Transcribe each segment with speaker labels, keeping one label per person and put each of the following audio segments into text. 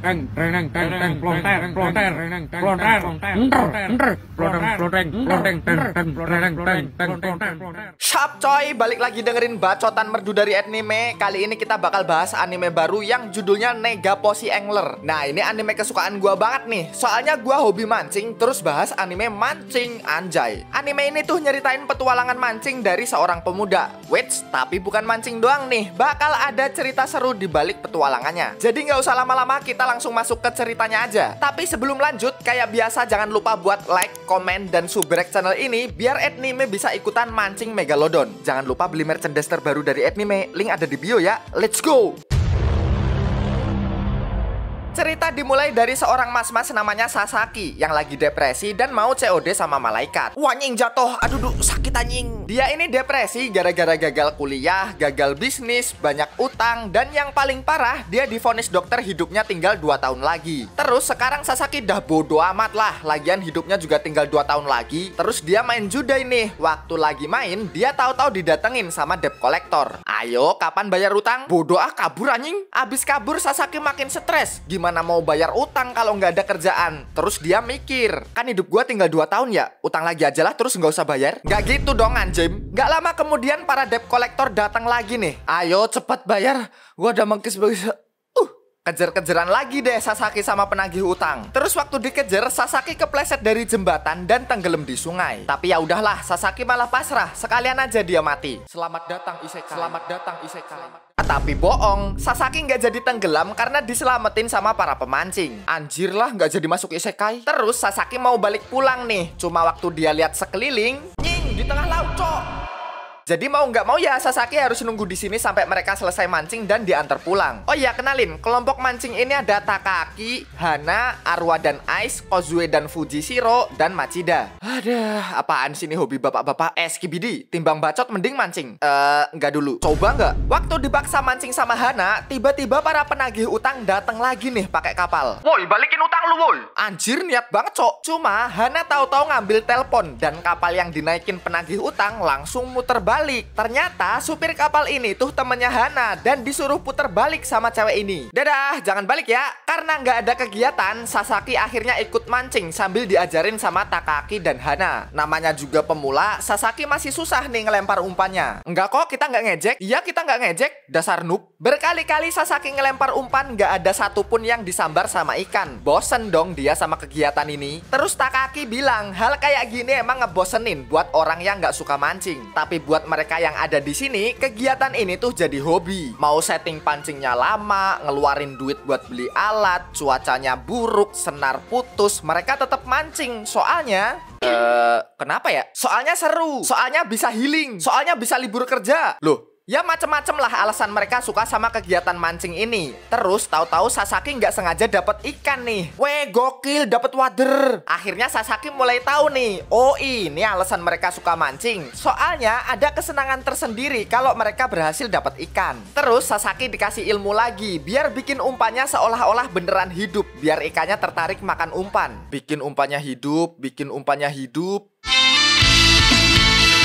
Speaker 1: Sup coy, balik lagi dengerin bacotan merdu dari anime. Kali ini kita bakal bahas anime baru yang judulnya Negaposhi Angler. Nah, ini anime kesukaan gua banget nih. Soalnya gua hobi mancing, terus bahas anime mancing, anjay. Anime ini tuh nyeritain petualangan mancing dari seorang pemuda. Wait, tapi bukan mancing doang nih. Bakal ada cerita seru di balik petualangannya. Jadi nggak usah lama-lama, kita langsung masuk ke ceritanya aja. Tapi sebelum lanjut, kayak biasa jangan lupa buat like, komen, dan subrek channel ini biar anime bisa ikutan mancing Megalodon. Jangan lupa beli merchandise terbaru dari anime, link ada di bio ya. Let's go! Cerita dimulai dari seorang mas-mas namanya Sasaki yang lagi depresi dan mau COD sama malaikat. Wah nying jatuh, aduh sakit anjing. Dia ini depresi gara-gara gagal kuliah, gagal bisnis, banyak utang, dan yang paling parah dia divonis dokter hidupnya tinggal 2 tahun lagi. Terus sekarang Sasaki dah bodo amat lah, lagian hidupnya juga tinggal 2 tahun lagi. Terus dia main judai nih. Waktu lagi main, dia tahu-tahu didatengin sama debt collector. Ayo, kapan bayar utang? Bodoh kabur anjing. Abis kabur Sasaki makin stres. Gimana mau bayar utang kalau nggak ada kerjaan? Terus dia mikir, kan hidup gua tinggal 2 tahun ya, utang lagi aja lah terus nggak usah bayar. Nggak gitu dong anjim. Nggak lama kemudian para debt collector datang lagi nih. Ayo cepet bayar, gua udah mengkis-mengkis. Kejar-kejaran lagi deh Sasaki sama penagih utang. Terus waktu dikejar, Sasaki kepleset dari jembatan dan tenggelam di sungai. Tapi ya udahlah, Sasaki malah pasrah. Sekalian aja dia mati. Selamat datang Isekai. Selamat datang Isekai. Tapi bohong, Sasaki nggak jadi tenggelam karena diselamatin sama para pemancing. Anjir lah, nggak jadi masuk Isekai. Terus Sasaki mau balik pulang nih. Cuma waktu dia lihat sekeliling, nying di tengah laut cok. Jadi mau nggak mau ya Sasaki harus nunggu di sini sampai mereka selesai mancing dan diantar pulang. Oh iya, kenalin, kelompok mancing ini ada Takaki, Hana, Arwa dan Ice, Kozue dan Fujishiro, dan Machida. Aduh, apaan sih ini hobi bapak-bapak? Skibidi, timbang bacot mending mancing. Nggak dulu. Coba nggak? Waktu dipaksa mancing sama Hana, tiba-tiba para penagih utang datang lagi nih pakai kapal. Woi, balikin utang lu woi. Anjir, niat banget cok. Cuma Hana tahu-tahu ngambil telepon dan kapal yang dinaikin penagih utang langsung muter balik. Ternyata supir kapal ini tuh temennya Hana dan disuruh puter balik sama cewek ini. Dadah, jangan balik ya. Karena nggak ada kegiatan, Sasaki akhirnya ikut mancing sambil diajarin sama Takaki dan Hana. Namanya juga pemula, Sasaki masih susah nih ngelempar umpannya. Enggak kok, kita nggak ngejek. Iya, kita nggak ngejek, dasar noob. Berkali-kali Sasaki ngelempar umpan, nggak ada satupun yang disambar sama ikan. Bosen dong dia sama kegiatan ini. Terus Takaki bilang, hal kayak gini emang ngebosenin buat orang yang nggak suka mancing. Tapi buat mereka yang ada di sini, kegiatan ini tuh jadi hobi. Mau setting pancingnya lama, ngeluarin duit buat beli alat, cuacanya buruk, senar putus, mereka tetap mancing. Soalnya kenapa ya? Soalnya seru, soalnya bisa healing, soalnya bisa libur kerja. Loh, ya macem-macem lah alasan mereka suka sama kegiatan mancing ini. Terus tahu-tahu Sasaki nggak sengaja dapat ikan nih. Weh, gokil, dapat wader. Akhirnya Sasaki mulai tahu nih. Oh, ini alasan mereka suka mancing. Soalnya ada kesenangan tersendiri kalau mereka berhasil dapat ikan. Terus Sasaki dikasih ilmu lagi biar bikin umpannya seolah-olah beneran hidup, biar ikannya tertarik makan umpan. Bikin umpannya hidup, bikin umpannya hidup.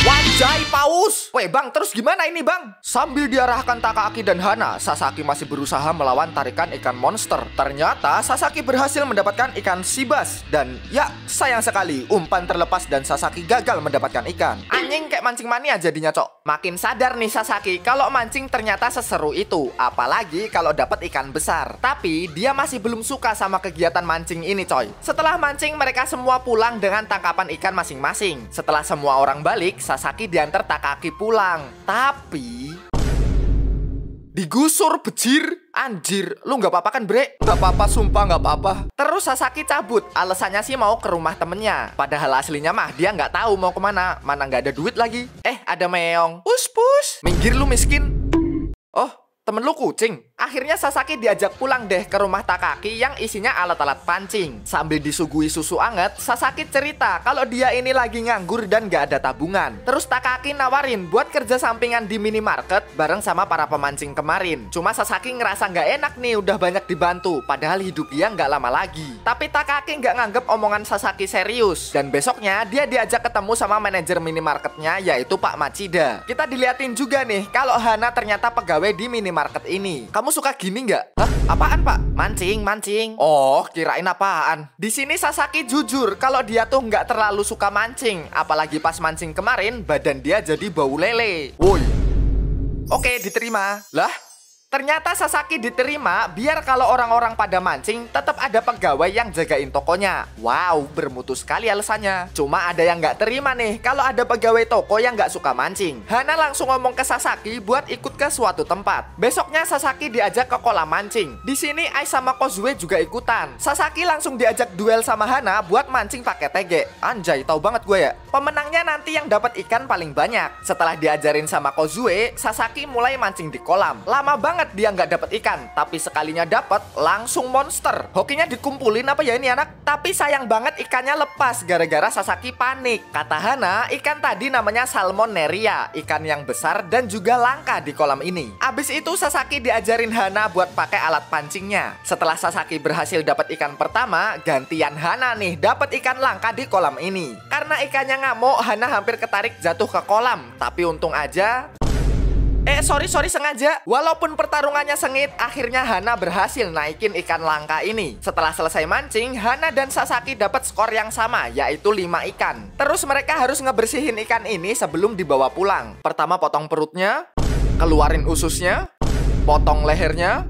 Speaker 1: Wajai paus. Weh bang, terus gimana ini bang? Sambil diarahkan Takaki dan Hana, Sasaki masih berusaha melawan tarikan ikan monster. Ternyata Sasaki berhasil mendapatkan ikan sibas. Dan ya, sayang sekali, umpan terlepas dan Sasaki gagal mendapatkan ikan. Anjing kayak mancing mania jadinya cok. Makin sadar nih Sasaki kalau mancing ternyata seseru itu. Apalagi kalau dapat ikan besar. Tapi dia masih belum suka sama kegiatan mancing ini coy. Setelah mancing, mereka semua pulang dengan tangkapan ikan masing-masing. Setelah semua orang balik, Sasaki diantar Takaki pulang. Tapi digusur bejir. Anjir, lu nggak apa-apa kan bre? Nggak apa-apa, sumpah nggak apa-apa. Terus Sasaki cabut, alasannya sih mau ke rumah temennya. Padahal aslinya mah dia nggak tahu mau kemana. Mana nggak ada duit lagi. Ada meong. Pus. Minggir lu miskin. Oh, temen lu kucing. Akhirnya Sasaki diajak pulang deh ke rumah Takaki yang isinya alat-alat pancing. Sambil disuguhi susu anget, Sasaki cerita kalau dia ini lagi nganggur dan gak ada tabungan. Terus Takaki nawarin buat kerja sampingan di minimarket bareng sama para pemancing kemarin. Cuma Sasaki ngerasa gak enak nih udah banyak dibantu, padahal hidup dia gak lama lagi. Tapi Takaki gak nganggep omongan Sasaki serius. Dan besoknya dia diajak ketemu sama manajer minimarketnya, yaitu Pak Machida. Kita diliatin juga nih kalau Hana ternyata pegawai di minimarket ini. Kamu kamu suka gini nggak? Hah? Apaan, Pak? Mancing, mancing. Oh, kirain apaan. Di sini Sasaki jujur kalau dia tuh nggak terlalu suka mancing. Apalagi pas mancing kemarin, badan dia jadi bau lele. Woi. Oke, diterima. Lah? Ternyata Sasaki diterima biar kalau orang-orang pada mancing tetap ada pegawai yang jagain tokonya. Wow, bermutu sekali alasannya. Cuma ada yang nggak terima nih kalau ada pegawai toko yang nggak suka mancing. Hana langsung ngomong ke Sasaki buat ikut ke suatu tempat. Besoknya Sasaki diajak ke kolam mancing. Di sini Ai sama Kozue juga ikutan. Sasaki langsung diajak duel sama Hana buat mancing pakai tege. Anjay, tahu banget gue ya. Pemenangnya nanti yang dapat ikan paling banyak. Setelah diajarin sama Kozue, Sasaki mulai mancing di kolam. Lama banget dia nggak dapat ikan, tapi sekalinya dapat langsung monster. Hokinya dikumpulin apa ya ini anak? Tapi sayang banget ikannya lepas gara-gara Sasaki panik. Kata Hana, ikan tadi namanya Salmoneria, ikan yang besar dan juga langka di kolam ini. Abis itu Sasaki diajarin Hana buat pakai alat pancingnya. Setelah Sasaki berhasil dapat ikan pertama, gantian Hana nih dapat ikan langka di kolam ini. Karena ikannya ngamuk, Hana hampir ketarik jatuh ke kolam. Tapi untung aja sorry sengaja. Walaupun pertarungannya sengit, akhirnya Hana berhasil naikin ikan langka ini. Setelah selesai mancing, Hana dan Sasaki dapat skor yang sama, yaitu 5 ikan. Terus mereka harus ngebersihin ikan ini sebelum dibawa pulang. Pertama potong perutnya, keluarin ususnya, potong lehernya.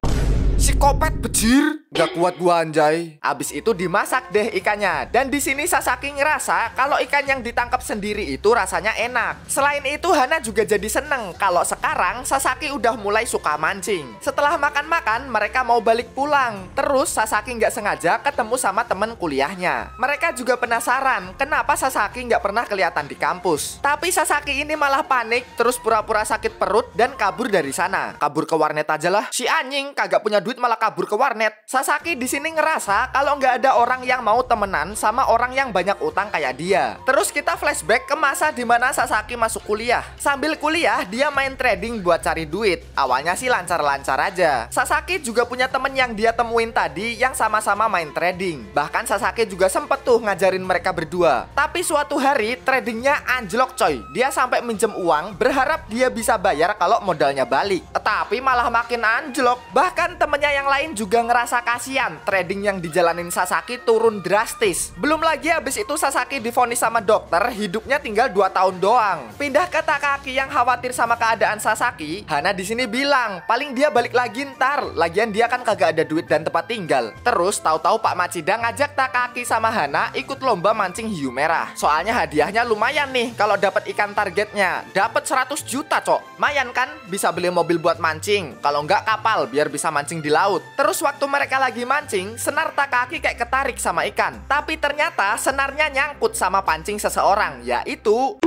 Speaker 1: Psikopat bejir. Gak kuat gua anjay. Abis itu dimasak deh ikannya. Dan di sini Sasaki ngerasa kalau ikan yang ditangkap sendiri itu rasanya enak. Selain itu Hana juga jadi seneng kalau sekarang Sasaki udah mulai suka mancing. Setelah makan-makan mereka mau balik pulang. Terus Sasaki nggak sengaja ketemu sama temen kuliahnya. Mereka juga penasaran kenapa Sasaki nggak pernah kelihatan di kampus. Tapi Sasaki ini malah panik, terus pura-pura sakit perut dan kabur dari sana. Kabur ke warnet aja lah. Si anjing kagak punya duit malah kabur ke warnet. Sasaki di sini ngerasa kalau nggak ada orang yang mau temenan sama orang yang banyak utang kayak dia. Terus kita flashback ke masa dimana Sasaki masuk kuliah. Sambil kuliah dia main trading buat cari duit. Awalnya sih lancar-lancar aja. Sasaki juga punya temen yang dia temuin tadi yang sama-sama main trading. Bahkan Sasaki juga sempet tuh ngajarin mereka berdua. Tapi suatu hari tradingnya anjlok coy. Dia sampai minjem uang berharap dia bisa bayar kalau modalnya balik. Tapi malah makin anjlok. Bahkan temennya yang lain juga ngerasa kasihan, trading yang dijalanin Sasaki turun drastis. Belum lagi habis itu Sasaki divonis sama dokter hidupnya tinggal 2 tahun doang. Pindah ke Takaki yang khawatir sama keadaan Sasaki. Hana di sini bilang paling dia balik lagi ntar. Lagian dia kan kagak ada duit dan tempat tinggal. Terus tahu-tahu Pak Machida ngajak Takaki sama Hana ikut lomba mancing hiu merah. Soalnya hadiahnya lumayan nih kalau dapat ikan targetnya. Dapat 100 juta cok. Mayan kan bisa beli mobil buat mancing. Kalau nggak kapal biar bisa mancing di laut. Terus waktu mereka lagi mancing, senar Takaki kayak ketarik sama ikan. Tapi ternyata senarnya nyangkut sama pancing seseorang, yaitu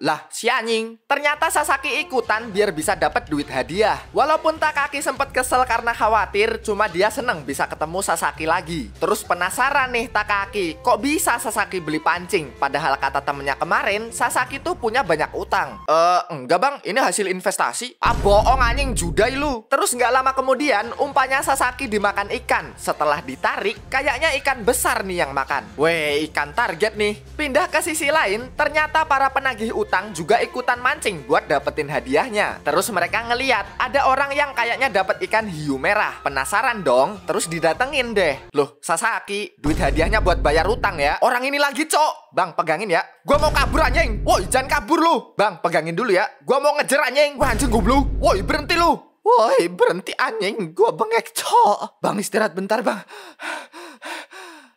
Speaker 1: lah, si anjing. Ternyata Sasaki ikutan biar bisa dapat duit hadiah. Walaupun Takaki sempat kesel karena khawatir, cuma dia seneng bisa ketemu Sasaki lagi. Terus penasaran nih Takaki, kok bisa Sasaki beli pancing? Padahal kata temennya kemarin, Sasaki tuh punya banyak utang. Enggak bang, ini hasil investasi. Ah bohong anjing, judai lu. Terus nggak lama kemudian, umpanya Sasaki dimakan ikan. Setelah ditarik, kayaknya ikan besar nih yang makan. Weh, ikan target nih. Pindah ke sisi lain, ternyata para penagih utang juga ikutan mancing buat dapetin hadiahnya. Terus mereka ngeliat ada orang yang kayaknya dapat ikan hiu merah. Penasaran dong, terus didatengin deh. Loh, Sasaki, duit hadiahnya buat bayar utang ya. Orang ini lagi cok. Bang, pegangin ya. Gua mau kabur anjing. Woi, jangan kabur lu. Bang, pegangin dulu ya. Gua mau ngejar anjing. Wah, anjing goblok. Woi, berhenti lu. Woi, berhenti anjing. Gua bengek cok. Bang, istirahat bentar bang.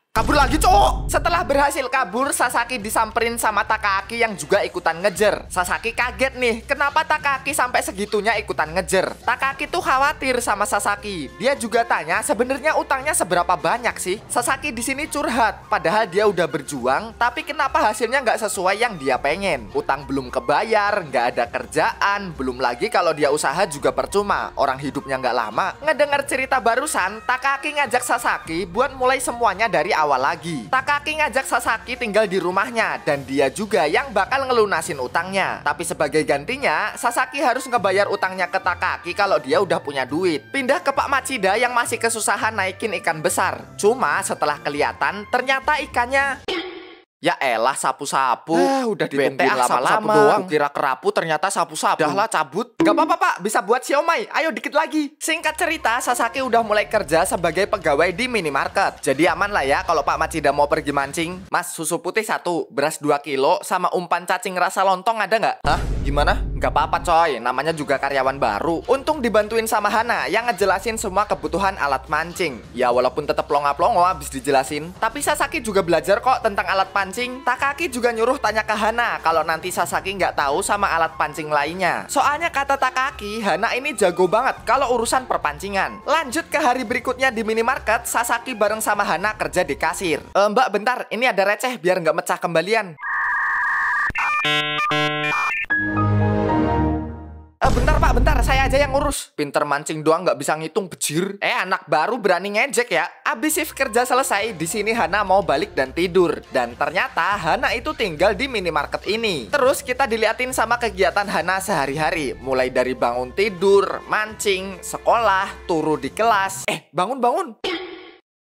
Speaker 1: Kabur lagi cowok. Setelah berhasil kabur, Sasaki disamperin sama Takaki yang juga ikutan ngejer. Sasaki kaget nih, kenapa Takaki sampai segitunya ikutan ngejer. Takaki tuh khawatir sama Sasaki. Dia juga tanya sebenarnya utangnya seberapa banyak sih. Sasaki di sini curhat, padahal dia udah berjuang, tapi kenapa hasilnya nggak sesuai yang dia pengen. Utang belum kebayar, nggak ada kerjaan, belum lagi kalau dia usaha juga percuma. Orang hidupnya nggak lama. Ngedengar cerita barusan, Takaki ngajak Sasaki buat mulai semuanya dari awal lagi. Takaki ngajak Sasaki tinggal di rumahnya dan dia juga yang bakal ngelunasin utangnya. Tapi sebagai gantinya, Sasaki harus ngebayar utangnya ke Takaki kalau dia udah punya duit. Pindah ke Pak Machida yang masih kesusahan naikin ikan besar. Cuma setelah kelihatan, ternyata ikannya Ya elah, sapu-sapu.
Speaker 2: Udah
Speaker 1: bete
Speaker 2: ditungguin
Speaker 1: lama-lama
Speaker 2: doang.
Speaker 1: Kira kerapu ternyata sapu-sapu.
Speaker 2: Udah lah, cabut.
Speaker 1: Gak apa-apa pak, bisa buat siomay. Ayo dikit lagi. Singkat cerita, Sasaki udah mulai kerja sebagai pegawai di minimarket. Jadi aman lah ya kalau Pak Machida mau pergi mancing. Mas, susu putih 1, beras 2 kilo, sama umpan cacing rasa lontong ada nggak?
Speaker 2: Hah? Gimana?
Speaker 1: Gak apa-apa coy, namanya juga karyawan baru. Untung dibantuin sama Hana yang ngejelasin semua kebutuhan alat mancing. Ya walaupun tetap longa-plongo habis dijelasin, tapi Sasaki juga belajar kok tentang alat pancing. Takaki juga nyuruh tanya ke Hana kalau nanti Sasaki nggak tahu sama alat pancing lainnya. Soalnya kata Takaki, Hana ini jago banget kalau urusan perpancingan. Lanjut ke hari berikutnya di minimarket, Sasaki bareng sama Hana kerja di kasir. Mbak bentar, ini ada receh biar nggak mecah kembalian. Bentar pak, bentar, saya aja yang ngurus. Pinter mancing doang nggak bisa ngitung, bejir. Anak baru berani ngejek ya. Abis shift kerja selesai, di sini Hana mau balik dan tidur. Dan ternyata Hana itu tinggal di minimarket ini. Terus kita diliatin sama kegiatan Hana sehari-hari. Mulai dari bangun tidur, mancing, sekolah, turu di kelas. Bangun-bangun.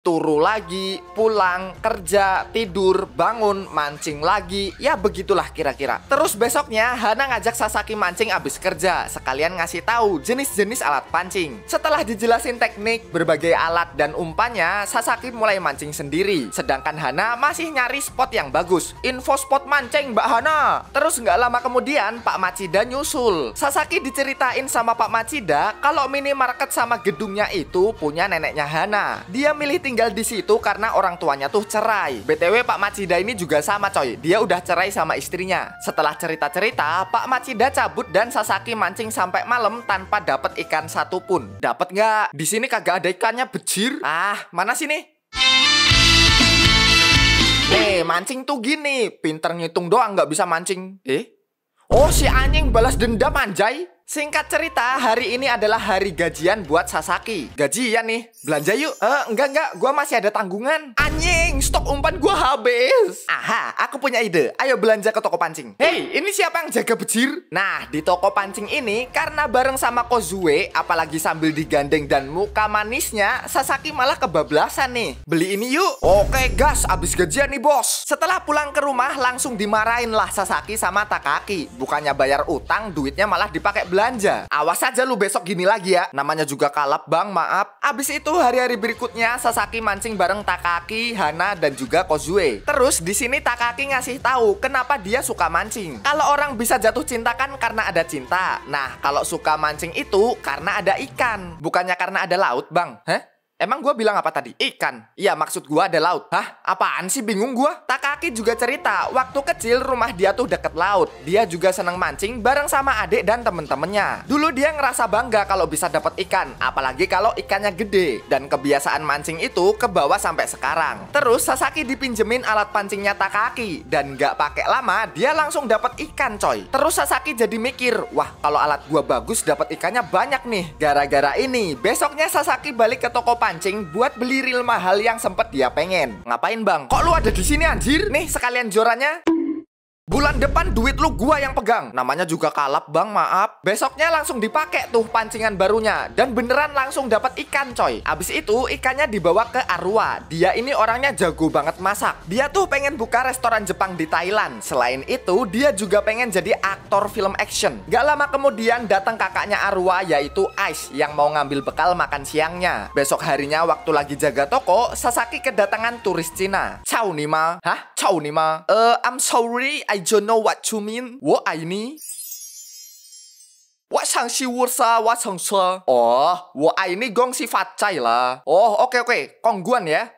Speaker 1: Turu lagi, pulang, kerja, tidur, bangun, mancing lagi. Ya begitulah kira-kira. Terus besoknya Hana ngajak Sasaki mancing abis kerja, sekalian ngasih tahu jenis-jenis alat pancing. Setelah dijelasin teknik, berbagai alat dan umpannya, Sasaki mulai mancing sendiri. Sedangkan Hana masih nyari spot yang bagus. Info spot mancing Mbak Hana. Terus nggak lama kemudian Pak Machida nyusul. Sasaki diceritain sama Pak Machida kalau minimarket sama gedungnya itu punya neneknya Hana. Dia milih tinggal di situ karena orang tuanya tuh cerai. BTW Pak Machida ini juga sama coy. Dia udah cerai sama istrinya. Setelah cerita-cerita, Pak Machida cabut dan Sasaki mancing sampai malam tanpa dapat ikan satupun. Dapat nggak? Di sini kagak ada ikannya, bejir. Mana sini? Mancing tuh gini. Pinter ngitung doang nggak bisa mancing. Oh, si anjing balas dendam anjay. Singkat cerita, hari ini adalah hari gajian buat Sasaki. Gajian nih, belanja yuk. Enggak, gua masih ada tanggungan. Anjing, stok umpan gua habis. Aha, aku punya ide. Ayo belanja ke toko pancing. Hey, ini siapa yang jaga bejir? Nah, di toko pancing ini, karena bareng sama Kozue, apalagi sambil digandeng dan muka manisnya, Sasaki malah kebablasan nih. Beli ini yuk. Oke, gas, abis gajian nih bos. Setelah pulang ke rumah, langsung dimarahin lah Sasaki sama Takaki. Bukannya bayar utang, duitnya malah dipakai belanja. Awas aja lu besok gini lagi ya. Namanya juga kalap bang, maaf. Abis itu hari-hari berikutnya Sasaki mancing bareng Takaki, Hana dan juga Kozue. Terus di sini Takaki ngasih tahu kenapa dia suka mancing. Kalau orang bisa jatuh cinta kan karena ada cinta. Nah, kalau suka mancing itu karena ada ikan. Bukannya karena ada laut, bang. Emang gue bilang apa tadi? Ikan. Iya, maksud gue ada laut. Hah? Apaan sih? Bingung gue. Takaki juga cerita, waktu kecil rumah dia tuh deket laut. Dia juga seneng mancing bareng sama adik dan temen-temennya. Dulu dia ngerasa bangga kalau bisa dapat ikan, apalagi kalau ikannya gede. Dan kebiasaan mancing itu kebawa sampai sekarang. Terus Sasaki dipinjemin alat pancingnya Takaki, dan gak pakai lama dia langsung dapat ikan coy. Terus Sasaki jadi mikir, wah kalau alat gue bagus dapat ikannya banyak nih. Gara-gara ini, besoknya Sasaki balik ke toko pancing buat beli reel mahal yang sempet dia pengen. Ngapain bang? Kok lu ada di sini anjir? Nih sekalian jorannya. Bulan depan duit lu gua yang pegang. Namanya juga kalap bang, maaf. Besoknya langsung dipakai tuh pancingan barunya. Dan beneran langsung dapat ikan coy. Abis itu ikannya dibawa ke Arwa. Dia ini orangnya jago banget masak. Dia tuh pengen buka restoran Jepang di Thailand. Selain itu dia juga pengen jadi aktor film action. Gak lama kemudian datang kakaknya Arwa, yaitu Ice, yang mau ngambil bekal makan siangnya. Besok harinya waktu lagi jaga toko, Sasaki kedatangan turis Cina. Ciao Nima. Hah? Ciao Nima. I'm sorry, I don't know what you mean. 我爱你。我想是我sa, 我想说. Oh, 我爱你 gong si facai lah. Oh, oke. Kongguan ya.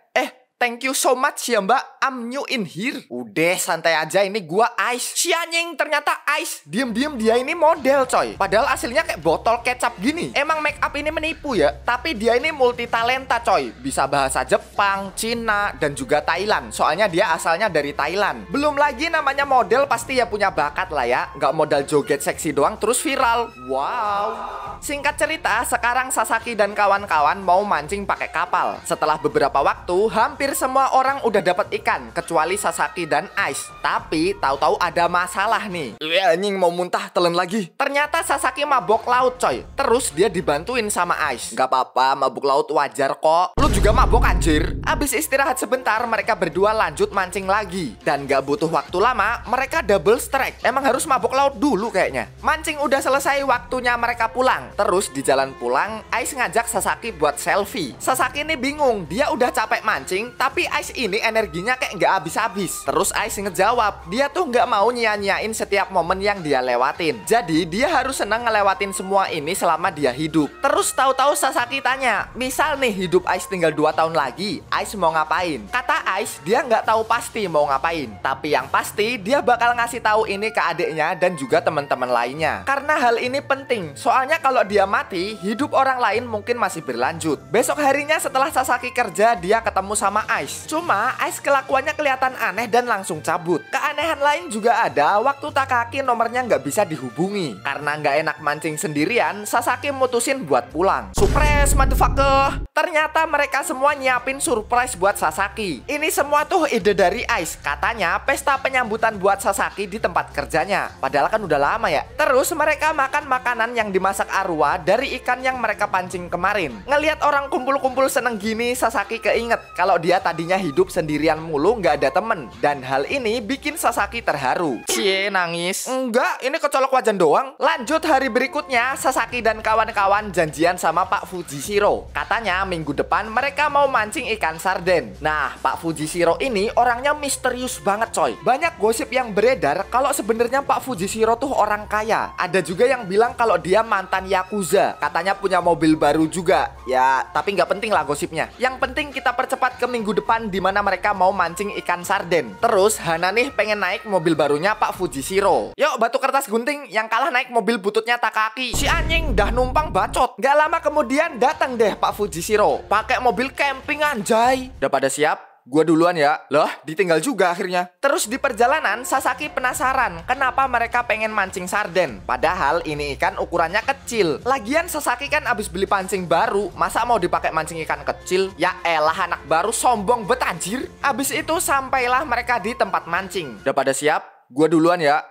Speaker 1: Thank you so much ya mbak, I'm new in here. Udah santai aja, ini gua Ice. Si anjing ternyata Ice. Diem-diem dia ini model coy. Padahal hasilnya kayak botol kecap gini. Emang make up ini menipu ya, tapi dia ini multi talenta coy. Bisa bahasa Jepang, Cina, dan juga Thailand. Soalnya dia asalnya dari Thailand. Belum lagi namanya model pasti ya punya bakat lah ya. Nggak modal joget seksi doang terus viral. Wow. Singkat cerita, sekarang Sasaki dan kawan-kawan mau mancing pakai kapal. Setelah beberapa waktu, hampir semua orang udah dapat ikan kecuali Sasaki dan Ice. Tapi tahu-tahu ada masalah nih. Anjing mau muntah, telan lagi. Ternyata Sasaki mabok laut coy. Terus dia dibantuin sama Ice. Gak apa-apa, mabuk laut wajar kok. Lu juga mabok anjir. Abis istirahat sebentar, mereka berdua lanjut mancing lagi. Dan gak butuh waktu lama, mereka double strike. Emang harus mabok laut dulu kayaknya. Mancing udah selesai, waktunya mereka pulang. Terus di jalan pulang, Ice ngajak Sasaki buat selfie. Sasaki ini bingung, dia udah capek mancing, tapi Ice ini energinya kayak nggak habis-habis. Terus Ice ngejawab, dia tuh nggak mau nyia-nyiain setiap momen yang dia lewatin. Jadi dia harus senang ngelewatin semua ini selama dia hidup. Terus tahu-tahu Sasaki tanya, misal nih hidup Ice tinggal 2 tahun lagi, Ice mau ngapain? Kata Ice, dia nggak tahu pasti mau ngapain. Tapi yang pasti, dia bakal ngasih tahu ini ke adiknya dan juga teman-teman lainnya. Karena hal ini penting, soalnya kalau dia mati, hidup orang lain mungkin masih berlanjut. Besok harinya setelah Sasaki kerja, dia ketemu sama Ice. Cuma Ice kelakuannya kelihatan aneh dan langsung cabut. Keanehan lain juga ada waktu Takaki nomornya nggak bisa dihubungi. Karena nggak enak mancing sendirian, Sasaki mutusin buat pulang. Surprise motherfucker! Ternyata mereka semua nyiapin surprise buat Sasaki. Ini semua tuh ide dari Ice. Katanya pesta penyambutan buat Sasaki di tempat kerjanya. Padahal kan udah lama ya. Terus mereka makan makanan yang dimasak Arwa dari ikan yang mereka pancing kemarin. Ngelihat orang kumpul-kumpul seneng gini, Sasaki keinget kalau dia tadinya hidup sendirian mulu, nggak ada temen. Dan hal ini bikin Sasaki terharu. Cie, nangis. Enggak, ini kecolok wajan doang. Lanjut hari berikutnya, Sasaki dan kawan-kawan janjian sama Pak Fujishiro. Katanya minggu depan mereka mau mancing ikan sarden. Nah, Pak Fujishiro ini orangnya misterius banget coy. Banyak gosip yang beredar kalau sebenarnya Pak Fujishiro tuh orang kaya. Ada juga yang bilang kalau dia mantan Yakuza. Katanya punya mobil baru juga. Ya, tapi nggak penting lah gosipnya. Yang penting kita percepat ke minggu depan di mana mereka mau mancing ikan sarden. Terus Hana nih pengen naik mobil barunya Pak Fujishiro. Yuk batu kertas gunting, yang kalah naik mobil bututnya Takaki. Si anjing dah numpang bacot. Gak lama kemudian datang deh Pak Fujishiro. Pakai mobil camping anjay. Udah pada siap? Gua duluan ya. Loh, ditinggal juga akhirnya. Terus di perjalanan, Sasaki penasaran kenapa mereka pengen mancing sarden. Padahal ini ikan ukurannya kecil. Lagian Sasaki kan abis beli pancing baru, masa mau dipakai mancing ikan kecil? Ya elah, anak baru sombong bet anjir. Abis itu sampailah mereka di tempat mancing. Udah pada siap? Gua duluan ya.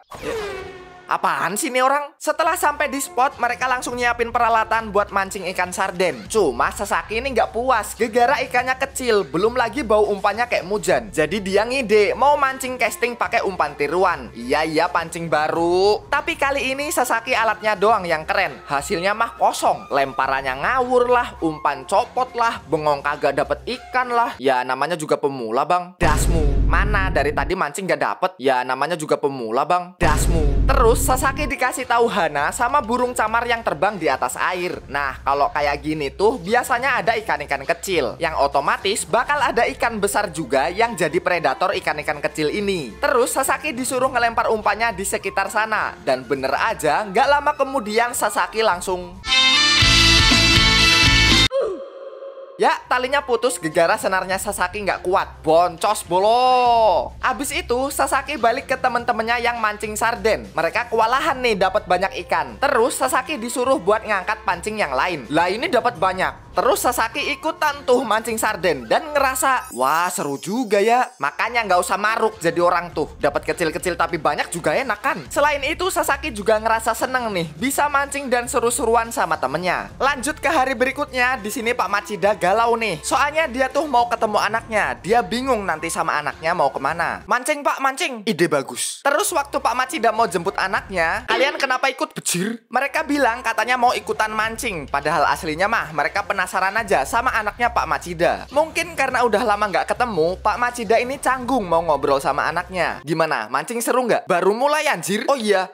Speaker 1: Apaan sih nih orang? Setelah sampai di spot, mereka langsung nyiapin peralatan buat mancing ikan sarden. Cuma Sasaki ini nggak puas, gegara ikannya kecil, belum lagi bau umpannya kayak mujan. Jadi dia ngide, mau mancing casting pakai umpan tiruan. Iya pancing baru. Tapi kali ini Sasaki alatnya doang yang keren. Hasilnya mah kosong. Lemparannya ngawur lah, umpan copot lah, bengong kagak dapet ikan lah. Ya namanya juga pemula bang. Dasmu. Mana dari tadi mancing gak dapet? Ya namanya juga pemula bang. Dasmu. Terus Sasaki dikasih tahu Hana sama burung camar yang terbang di atas air. Nah, kalau kayak gini tuh biasanya ada ikan-ikan kecil, yang otomatis bakal ada ikan besar juga yang jadi predator ikan-ikan kecil ini. Terus Sasaki disuruh ngelempar umpannya di sekitar sana. Dan bener aja, nggak lama kemudian Sasaki langsung... Ya, talinya putus gegara senarnya Sasaki nggak kuat. Boncos bolo. Abis itu, Sasaki balik ke temen-temennya yang mancing sarden. Mereka kewalahan nih dapat banyak ikan. Terus Sasaki disuruh buat ngangkat pancing yang lain. Lah ini dapat banyak. Terus Sasaki ikutan tuh mancing sarden dan ngerasa, wah seru juga ya. Makanya nggak usah maruk jadi orang tuh. Dapat kecil-kecil tapi banyak juga enak kan. Selain itu Sasaki juga ngerasa seneng nih bisa mancing dan seru-seruan sama temennya. Lanjut ke hari berikutnya, di sini Pak Machida galau nih. Soalnya dia tuh mau ketemu anaknya. Dia bingung nanti sama anaknya mau kemana. Mancing Pak, mancing. Ide bagus. Terus waktu Pak Machida mau jemput anaknya, kalian kenapa ikut bejir? Mereka bilang katanya mau ikutan mancing. Padahal aslinya mah mereka penasaran aja sama anaknya Pak Machida. Mungkin karena udah lama nggak ketemu, Pak Machida ini canggung mau ngobrol sama anaknya. Gimana? Mancing seru nggak? Baru mulai anjir. Oh iya,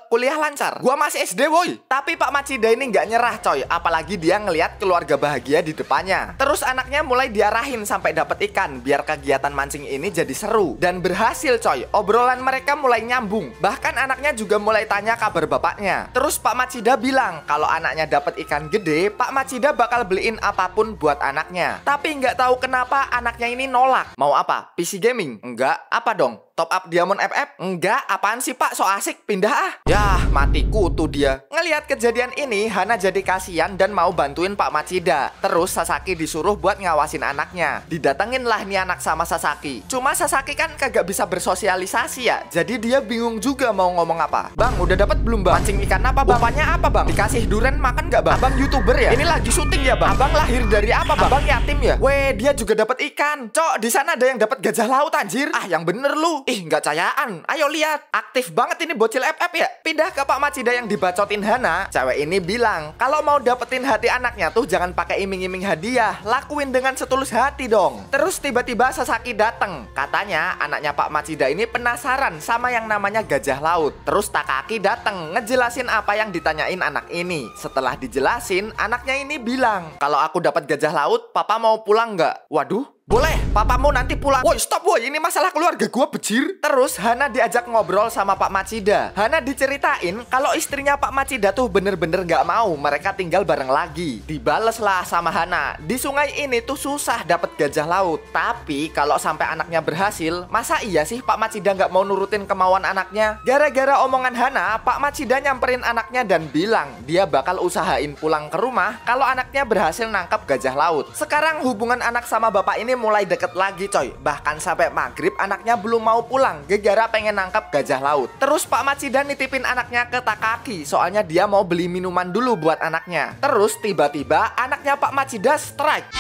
Speaker 1: kuliah lancar. Gua masih SD woy. Tapi Pak Machida ini nggak nyerah coy. Apalagi dia ngelihat keluarga bahagia di depannya. Terus anaknya mulai diarahin sampai dapet ikan biar kegiatan mancing ini jadi seru. Dan berhasil coy. Obrolan mereka mulai nyambung. Bahkan anaknya juga mulai tanya kabar bapaknya. Terus Pak Machida bilang kalau anaknya dapet ikan gede, Pak Machida bakal beliin apapun buat anaknya. Tapi nggak tahu kenapa anaknya ini nolak. Mau apa? PC gaming? Enggak. Apa dong? Top up Diamond FF? Enggak, apaan sih Pak? So asik, pindah ah. Yah, mati kutu dia. Ngelihat kejadian ini, Hana jadi kasihan dan mau bantuin Pak Machida. Terus Sasaki disuruh buat ngawasin anaknya. Didatengin lah nih anak sama Sasaki. Cuma Sasaki kan kagak bisa bersosialisasi ya. Jadi dia bingung juga mau ngomong apa. Bang, udah dapat belum bang? Mancing ikan apa bang? Upahnya apa bang? Dikasih duren makan gak bang? Abang YouTuber ya? Ini lagi syuting ya bang? Abang lahir dari apa bang? Abang yatim ya? Weh, dia juga dapat ikan. Cok, di sana ada yang dapat gajah laut anjir. Ah, yang bener lu. Ih, nggak cayaan. Ayo lihat. Aktif banget ini bocil FF ya. Pindah ke Pak Machida yang dibacotin Hana. Cewek ini bilang, kalau mau dapetin hati anaknya tuh jangan pakai iming-iming hadiah. Lakuin dengan setulus hati dong. Terus tiba-tiba Sasaki datang. Katanya anaknya Pak Machida ini penasaran sama yang namanya gajah laut. Terus Takaki datang ngejelasin apa yang ditanyain anak ini. Setelah dijelasin, anaknya ini bilang, kalau aku dapat gajah laut, papa mau pulang nggak? Waduh. Boleh, papamu nanti pulang. Woi, stop woi, ini masalah keluarga gua becir. Terus Hana diajak ngobrol sama Pak Machida. Hana diceritain kalau istrinya Pak Machida tuh bener-bener gak mau mereka tinggal bareng lagi. Dibales lah sama Hana. Di sungai ini tuh susah dapet gajah laut. Tapi kalau sampai anaknya berhasil, masa iya sih Pak Machida gak mau nurutin kemauan anaknya? Gara-gara omongan Hana, Pak Machida nyamperin anaknya dan bilang dia bakal usahain pulang ke rumah kalau anaknya berhasil nangkap gajah laut. Sekarang hubungan anak sama bapak ini mulai deket lagi coy. Bahkan sampai maghrib anaknya belum mau pulang gara-gara pengen nangkap gajah laut. Terus Pak Machida nitipin anaknya ke Takaki, soalnya dia mau beli minuman dulu buat anaknya. Terus tiba-tiba anaknya Pak Machida strike.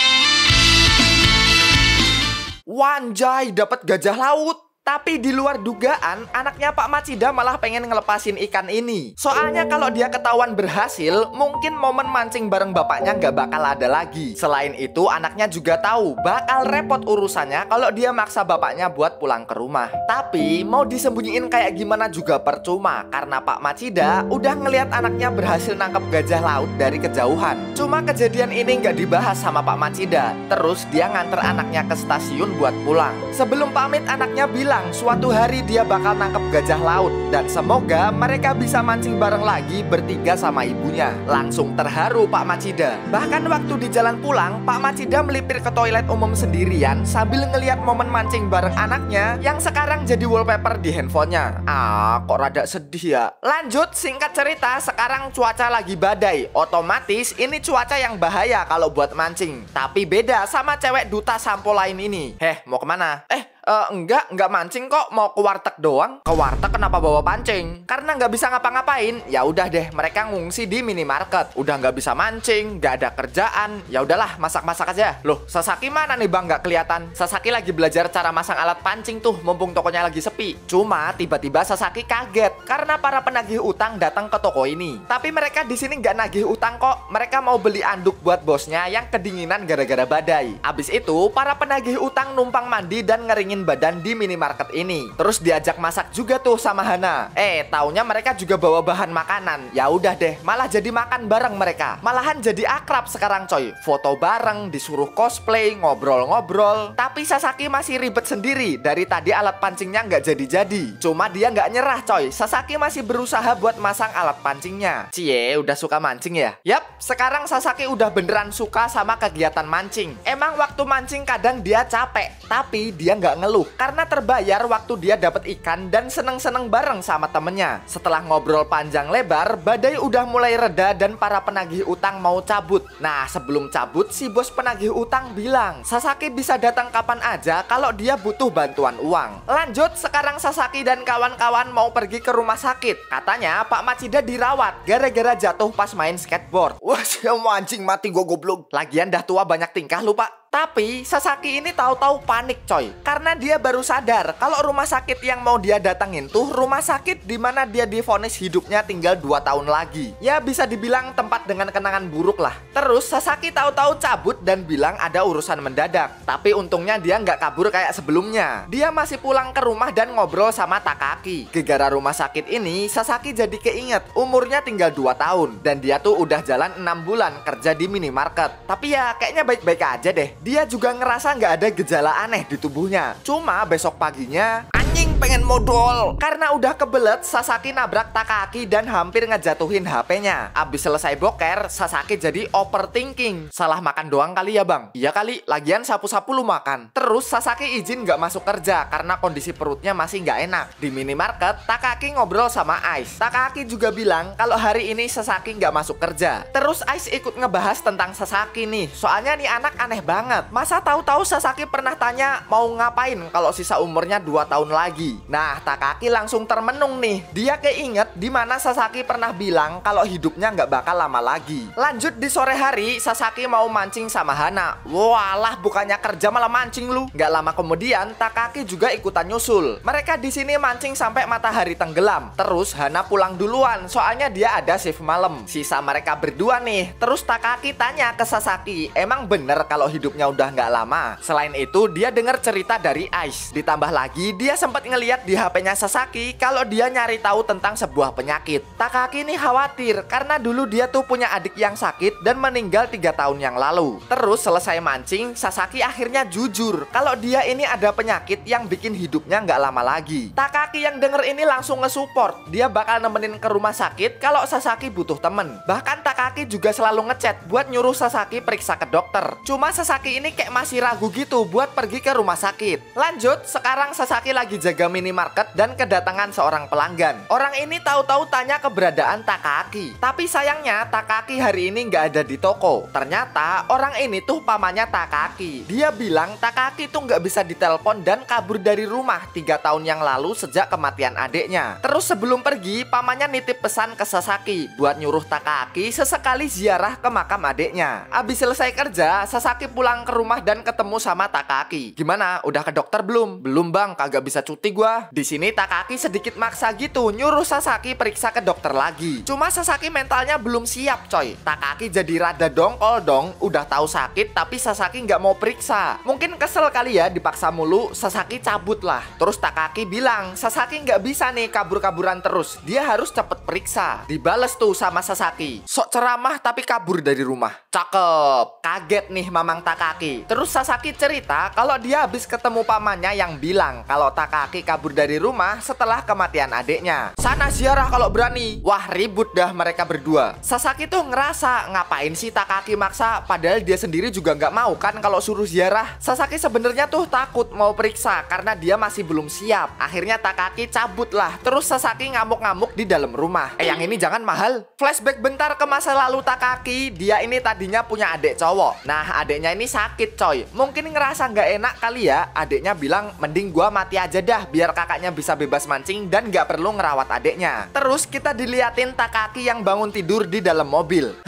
Speaker 1: Wanjay, dapat gajah laut. Tapi di luar dugaan, anaknya Pak Machida malah pengen ngelepasin ikan ini. Soalnya kalau dia ketahuan berhasil, mungkin momen mancing bareng bapaknya nggak bakal ada lagi. Selain itu, anaknya juga tahu bakal repot urusannya kalau dia maksa bapaknya buat pulang ke rumah. Tapi mau disembunyiin kayak gimana juga percuma, karena Pak Machida udah ngelihat anaknya berhasil nangkep gajah laut dari kejauhan. Cuma kejadian ini nggak dibahas sama Pak Machida. Terus dia nganter anaknya ke stasiun buat pulang. Sebelum pamit, anaknya bilang suatu hari dia bakal nangkep gajah laut dan semoga mereka bisa mancing bareng lagi bertiga sama ibunya. Langsung terharu Pak Machida. Bahkan waktu di jalan pulang, Pak Machida melipir ke toilet umum sendirian sambil ngeliat momen mancing bareng anaknya yang sekarang jadi wallpaper di handphonenya. Ah, kok rada sedih ya. Lanjut, singkat cerita, sekarang cuaca lagi badai. Otomatis ini cuaca yang bahaya kalau buat mancing. Tapi beda sama cewek duta sampo lain ini. Mau kemana? Enggak mancing kok, mau ke warteg doang. Ke warteg kenapa bawa pancing? Karena nggak bisa ngapa-ngapain. Ya udah deh, mereka ngungsi di minimarket. Udah nggak bisa mancing, nggak ada kerjaan. Ya udahlah, masak-masak aja. Loh, Sasaki mana nih bang? Nggak kelihatan. Sasaki lagi belajar cara masang alat pancing tuh, mumpung tokonya lagi sepi. Cuma tiba-tiba Sasaki kaget karena para penagih utang datang ke toko ini. Tapi mereka di sini nggak nagih utang kok. Mereka mau beli anduk buat bosnya yang kedinginan gara-gara badai. Abis itu, para penagih utang numpang mandi dan ngeringin badan di minimarket ini. Terus diajak masak juga tuh sama Hana. Taunya mereka juga bawa bahan makanan. Ya udah deh, malah jadi makan bareng mereka. Malahan jadi akrab sekarang coy. Foto bareng, disuruh cosplay, ngobrol-ngobrol. Tapi Sasaki masih ribet sendiri. Dari tadi alat pancingnya nggak jadi-jadi. Cuma dia nggak nyerah coy. Sasaki masih berusaha buat masang alat pancingnya. Cie, udah suka mancing ya? Yap, sekarang Sasaki udah beneran suka sama kegiatan mancing. Emang waktu mancing kadang dia capek, tapi dia nggak ngeluh karena terbayar waktu dia dapat ikan dan seneng-seneng bareng sama temennya. Setelah ngobrol panjang lebar, badai udah mulai reda dan para penagih utang mau cabut. Nah, sebelum cabut, si bos penagih utang bilang Sasaki bisa datang kapan aja kalau dia butuh bantuan uang. Lanjut, sekarang Sasaki dan kawan-kawan mau pergi ke rumah sakit. Katanya Pak Machida dirawat gara-gara jatuh pas main skateboard. Wah, mau anjing mati gua goblok. Lagian dah tua banyak tingkah lu Pak. Tapi Sasaki ini tahu-tahu panik coy, karena dia baru sadar kalau rumah sakit yang mau dia datangin tuh rumah sakit di mana dia divonis hidupnya tinggal 2 tahun lagi. Ya bisa dibilang tempat dengan kenangan buruk lah. Terus Sasaki tahu-tahu cabut dan bilang ada urusan mendadak. Tapi untungnya dia nggak kabur kayak sebelumnya. Dia masih pulang ke rumah dan ngobrol sama Takaki. Gegara rumah sakit ini, Sasaki jadi keinget umurnya tinggal 2 tahun dan dia tuh udah jalan 6 bulan kerja di minimarket. Tapi ya kayaknya baik-baik aja deh. Dia juga ngerasa nggak ada gejala aneh di tubuhnya. Cuma besok paginya, Anjing, pengen modal. Karena udah kebelet, Sasaki nabrak Takaki dan hampir ngejatuhin HP-nya. Abis selesai boker, Sasaki jadi overthinking. Salah makan doang kali ya bang? Iya kali, lagian sapu-sapu lu makan. Terus Sasaki izin nggak masuk kerja karena kondisi perutnya masih nggak enak. Di minimarket, Takaki ngobrol sama Ice. Takaki juga bilang kalau hari ini Sasaki nggak masuk kerja. Terus Ice ikut ngebahas tentang Sasaki nih. Soalnya nih anak aneh banget. Masa tahu-tahu Sasaki pernah tanya mau ngapain kalau sisa umurnya 2 tahun lagi. Nah, Takaki langsung termenung nih. Dia keinget di mana Sasaki pernah bilang kalau hidupnya nggak bakal lama lagi. Lanjut di sore hari, Sasaki mau mancing sama Hana. Walah, bukannya kerja malah mancing lu. Nggak lama kemudian, Takaki juga ikutan nyusul. Mereka di sini mancing sampai matahari tenggelam. Terus Hana pulang duluan, soalnya dia ada shift malam. Sisa mereka berdua nih. Terus Takaki tanya ke Sasaki, emang bener kalau hidupnya udah nggak lama? Selain itu, dia dengar cerita dari Ice. Ditambah lagi, dia sempat ngeliat di HP-nya Sasaki kalau dia nyari tahu tentang sebuah penyakit. Takaki ini khawatir karena dulu dia tuh punya adik yang sakit dan meninggal 3 tahun yang lalu. Terus selesai mancing, Sasaki akhirnya jujur kalau dia ini ada penyakit yang bikin hidupnya nggak lama lagi. Takaki yang denger ini langsung nge-support. Dia bakal nemenin ke rumah sakit kalau Sasaki butuh temen. Bahkan Takaki juga selalu ngechat buat nyuruh Sasaki periksa ke dokter. Cuma Sasaki ini kayak masih ragu gitu buat pergi ke rumah sakit. Lanjut, sekarang Sasaki lagi jaga minimarket dan kedatangan seorang pelanggan. Orang ini tahu-tahu tanya keberadaan Takaki. Tapi sayangnya Takaki hari ini nggak ada di toko. Ternyata orang ini tuh pamannya Takaki. Dia bilang Takaki tuh nggak bisa ditelepon dan kabur dari rumah 3 tahun yang lalu sejak kematian adiknya. Terus sebelum pergi, pamannya nitip pesan ke Sasaki buat nyuruh Takaki sesekali ziarah ke makam adiknya. Abis selesai kerja, Sasaki pulang ke rumah dan ketemu sama Takaki. Gimana? Udah ke dokter belum? Belum bang, kagak bisa cuti gua. Di sini Takaki sedikit maksa gitu nyuruh Sasaki periksa ke dokter lagi. Cuma Sasaki mentalnya belum siap coy. Takaki jadi rada dongkol dong. Udah tahu sakit tapi Sasaki nggak mau periksa. Mungkin kesel kali ya dipaksa mulu. Sasaki cabut lah. Terus Takaki bilang Sasaki nggak bisa nih kabur-kaburan terus. Dia harus cepet periksa. Dibales tuh sama Sasaki. Sok ceramah tapi kabur dari rumah. Cakep. Kaget nih mamang Takaki. Terus Sasaki cerita kalau dia habis ketemu pamannya yang bilang kalau Takaki kabur dari rumah setelah kematian adiknya. Sana ziarah kalau berani. Wah, ribut dah mereka berdua. Sasaki tuh ngerasa ngapain sih Takaki maksa padahal dia sendiri juga nggak mau kan kalau suruh ziarah. Sasaki sebenarnya tuh takut mau periksa karena dia masih belum siap. Akhirnya Takaki cabut lah. Terus Sasaki ngamuk-ngamuk di dalam rumah. Yang ini jangan mahal. Flashback bentar ke masa lalu Takaki. Dia ini tadinya punya adik cowok. Nah, adiknya ini sakit coy. Mungkin ngerasa nggak enak kali ya. Adiknya bilang mending gua mati aja dah biar kakaknya bisa bebas mancing dan nggak perlu ngerawat adiknya. Terus kita diliatin Takaki yang bangun tidur di dalam mobil.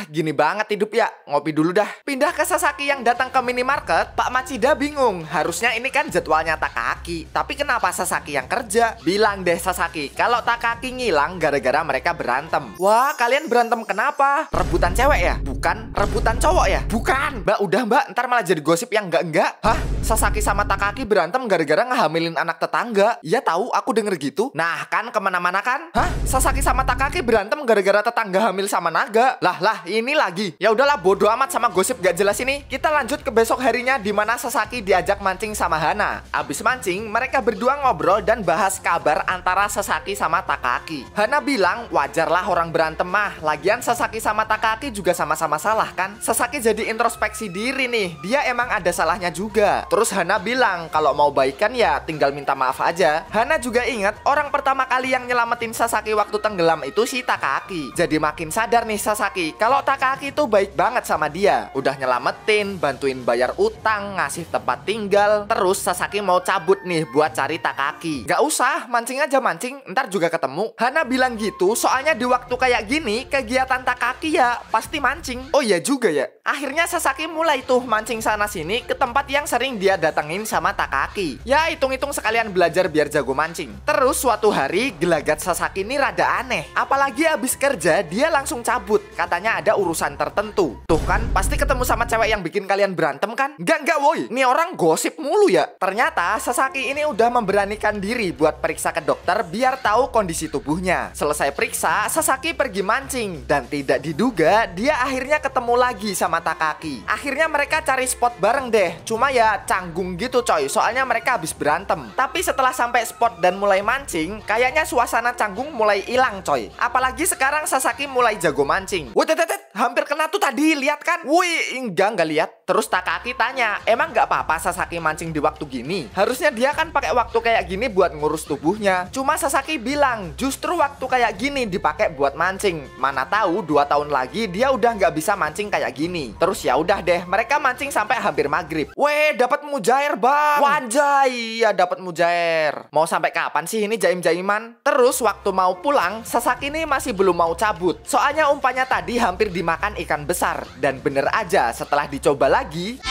Speaker 1: Gini banget hidup ya. Ngopi dulu dah. Pindah ke Sasaki yang datang ke minimarket. Pak Machida bingung. Harusnya ini kan jadwalnya Takaki. Tapi kenapa Sasaki yang kerja? Bilang deh Sasaki kalau Takaki ngilang gara-gara mereka berantem. Wah, kalian berantem kenapa? Rebutan cewek ya? Bukan. Rebutan cowok ya? Bukan. Mbak, udah mbak. Ntar malah jadi gosip yang enggak. Hah? Sasaki sama Takaki berantem gara-gara ngehamilin anak tetangga. Iya tahu, aku denger gitu. Nah kan kemana-mana kan? Hah? Sasaki sama Takaki berantem gara-gara tetangga hamil sama naga. Lah ini lagi. Ya udahlah, bodo amat sama gosip gak jelas ini. Kita lanjut ke besok harinya di mana Sasaki diajak mancing sama Hana. Abis mancing, mereka berdua ngobrol dan bahas kabar antara Sasaki sama Takaki. Hana bilang wajarlah orang berantem mah. Lagian Sasaki sama Takaki juga sama-sama salah kan? Sasaki jadi introspeksi diri nih. Dia emang ada salahnya juga. Terus Hana bilang kalau mau baikan ya tinggal minta maaf aja. Hana juga ingat orang pertama kali yang nyelamatin Sasaki waktu tenggelam itu si Takaki. Jadi makin sadar nih Sasaki kalau Takaki tuh baik banget sama dia. Udah nyelamatin, bantuin bayar utang, ngasih tempat tinggal. Terus Sasaki mau cabut nih buat cari Takaki. Gak usah, mancing aja mancing, ntar juga ketemu. Hana bilang gitu soalnya di waktu kayak gini kegiatan Takaki ya pasti mancing. Oh iya juga ya. Akhirnya Sasaki mulai tuh mancing sana sini ke tempat yang sering dia datengin sama Takaki. Ya hitung-hitung sekalian belajar biar jago mancing. Terus suatu hari gelagat Sasaki ini rada aneh. Apalagi abis kerja dia langsung cabut. Katanya ada urusan tertentu. Tuh kan pasti ketemu sama cewek yang bikin kalian berantem kan? Enggak woi. Ini orang gosip mulu ya. Ternyata Sasaki ini udah memberanikan diri buat periksa ke dokter biar tahu kondisi tubuhnya. Selesai periksa, Sasaki pergi mancing. Dan tidak diduga dia akhirnya ketemu lagi sama Takaki. Akhirnya mereka cari spot bareng deh. Cuma ya canggung gitu coy. Soalnya mereka habis berantem. Tapi setelah sampai spot dan mulai mancing, kayaknya suasana canggung mulai hilang coy. Apalagi sekarang Sasaki mulai jago mancing. Wih, hampir kena tuh tadi, lihat kan? Wih, enggak lihat. Terus Takaki tanya, emang nggak apa-apa Sasaki mancing di waktu gini? Harusnya dia kan pakai waktu kayak gini buat ngurus tubuhnya. Cuma Sasaki bilang, justru waktu kayak gini dipakai buat mancing. Mana tahu 2 tahun lagi dia udah nggak bisa mancing kayak gini. Terus ya udah deh, mereka mancing sampai hampir maghrib. Weh, dapat mujair bang. Wajay, ya dapat mujair. Mau sampai kapan sih ini jaim-jaiman? Terus waktu mau pulang, Sasaki ini masih belum mau cabut. Soalnya umpannya tadi hampir dimakan ikan besar. Dan bener aja, setelah dicoba lagi,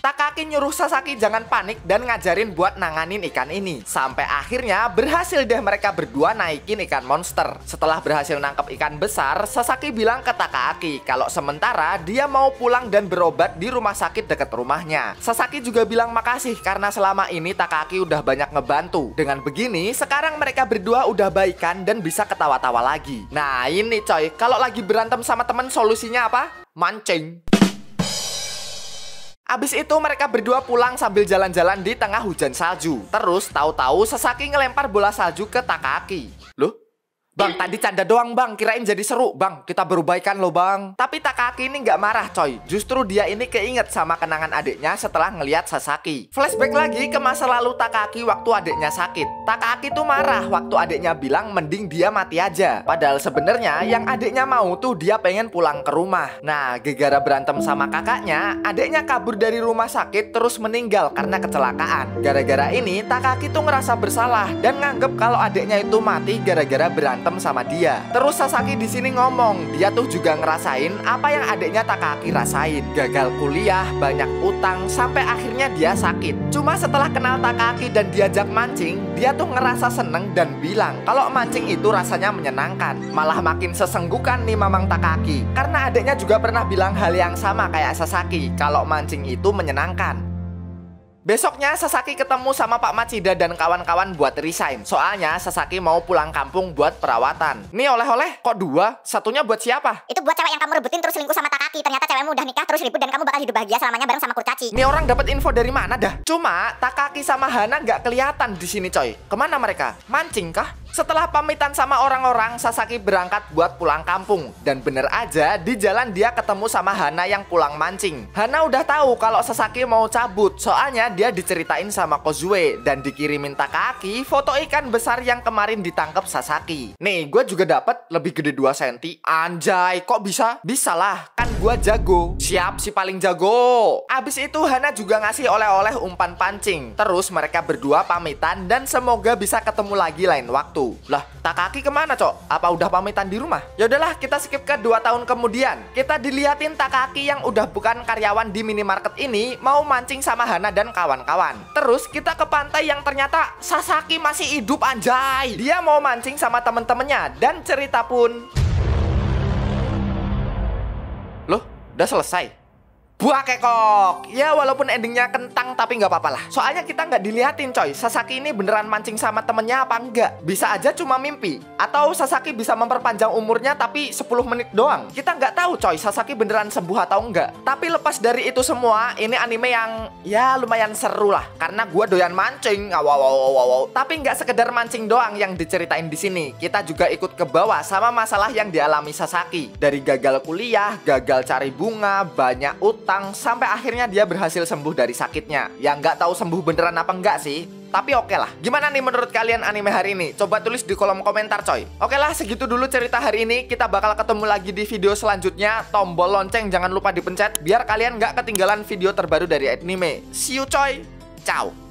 Speaker 1: Takaki nyuruh Sasaki jangan panik dan ngajarin buat nanganin ikan ini. Sampai akhirnya berhasil deh mereka berdua naikin ikan monster. Setelah berhasil nangkep ikan besar, Sasaki bilang ke Takaki kalau sementara dia mau pulang dan berobat di rumah sakit dekat rumahnya. Sasaki juga bilang makasih karena selama ini Takaki udah banyak ngebantu. Dengan begini, sekarang mereka berdua udah baikan dan bisa ketawa-tawa lagi. Nah ini coy, kalau lagi berantem sama temen solusinya apa? Mancing. Abis itu mereka berdua pulang sambil jalan-jalan di tengah hujan salju. Terus tahu-tahu Sasaki ngelempar bola salju ke Takaki. Loh? Bang, tadi canda doang bang, kirain jadi seru. Bang, kita berubaikan loh bang. Tapi Takaki ini nggak marah coy. Justru dia ini keinget sama kenangan adiknya setelah ngelihat Sasaki. Flashback lagi ke masa lalu Takaki waktu adiknya sakit. Takaki tuh marah waktu adiknya bilang mending dia mati aja. Padahal sebenarnya yang adiknya mau tuh dia pengen pulang ke rumah. Nah, gara-gara berantem sama kakaknya, adiknya kabur dari rumah sakit terus meninggal karena kecelakaan. Gara-gara ini Takaki tuh ngerasa bersalah dan nganggep kalau adiknya itu mati gara-gara berantem sama dia. Terus Sasaki di sini ngomong, dia tuh juga ngerasain apa yang adiknya Takaki rasain. Gagal kuliah, banyak utang, sampai akhirnya dia sakit. Cuma setelah kenal Takaki dan diajak mancing, dia tuh ngerasa seneng dan bilang kalau mancing itu rasanya menyenangkan. Malah makin sesenggukan nih Mamang Takaki. Karena adiknya juga pernah bilang hal yang sama kayak Sasaki, kalau mancing itu menyenangkan. Besoknya Sasaki ketemu sama Pak Machida dan kawan-kawan buat resign. Soalnya Sasaki mau pulang kampung buat perawatan. Nih oleh-oleh, kok 2? Satunya buat siapa?
Speaker 2: Itu buat cewek yang kamu rebutin terus selingkuh sama Takaki. Ternyata cewekmu udah nikah terus ribut dan kamu bakal hidup bahagia selamanya bareng sama kurcaci.
Speaker 1: Nih orang dapat info dari mana dah? Cuma Takaki sama Hana nggak kelihatan di sini coy. Kemana mereka? Mancing kah? Setelah pamitan sama orang-orang, Sasaki berangkat buat pulang kampung. Dan bener aja, di jalan dia ketemu sama Hana yang pulang mancing. Hana udah tahu kalau Sasaki mau cabut, soalnya dia diceritain sama Kozue dan dikirimin Takaki foto ikan besar yang kemarin ditangkap Sasaki. Nih, gue juga dapat lebih gede 2 cm. Anjay, kok bisa? Bisa lah, kan gue jago. Siap si paling jago. Abis itu Hana juga ngasih oleh-oleh umpan pancing. Terus mereka berdua pamitan dan semoga bisa ketemu lagi lain waktu. Lah, Takaki kemana cok? Apa udah pamitan di rumah? Yaudahlah, kita skip ke 2 tahun kemudian. Kita diliatin Takaki yang udah bukan karyawan di minimarket ini mau mancing sama Hana dan kawan-kawan. Terus kita ke pantai yang ternyata Sasaki masih hidup anjay. Dia mau mancing sama temen-temennya dan cerita pun. Loh, udah selesai? Buah kekok. Ya walaupun endingnya kentang tapi nggak apa-apa lah. Soalnya kita nggak diliatin coy, Sasaki ini beneran mancing sama temennya apa enggak. Bisa aja cuma mimpi. Atau Sasaki bisa memperpanjang umurnya tapi 10 menit doang. Kita nggak tahu coy, Sasaki beneran sembuh atau enggak. Tapi lepas dari itu semua, ini anime yang ya lumayan seru lah. Karena gua doyan mancing. Wow. Tapi nggak sekedar mancing doang yang diceritain di sini. Kita juga ikut ke bawah sama masalah yang dialami Sasaki. Dari gagal kuliah, gagal cari bunga, banyak utang, sampai akhirnya dia berhasil sembuh dari sakitnya. Ya nggak tahu sembuh beneran apa enggak sih, tapi oke lah. Gimana nih menurut kalian anime hari ini? Coba tulis di kolom komentar coy. Oke lah, segitu dulu cerita hari ini. Kita bakal ketemu lagi di video selanjutnya. Tombol lonceng jangan lupa dipencet biar kalian nggak ketinggalan video terbaru dari anime. See you coy. Ciao.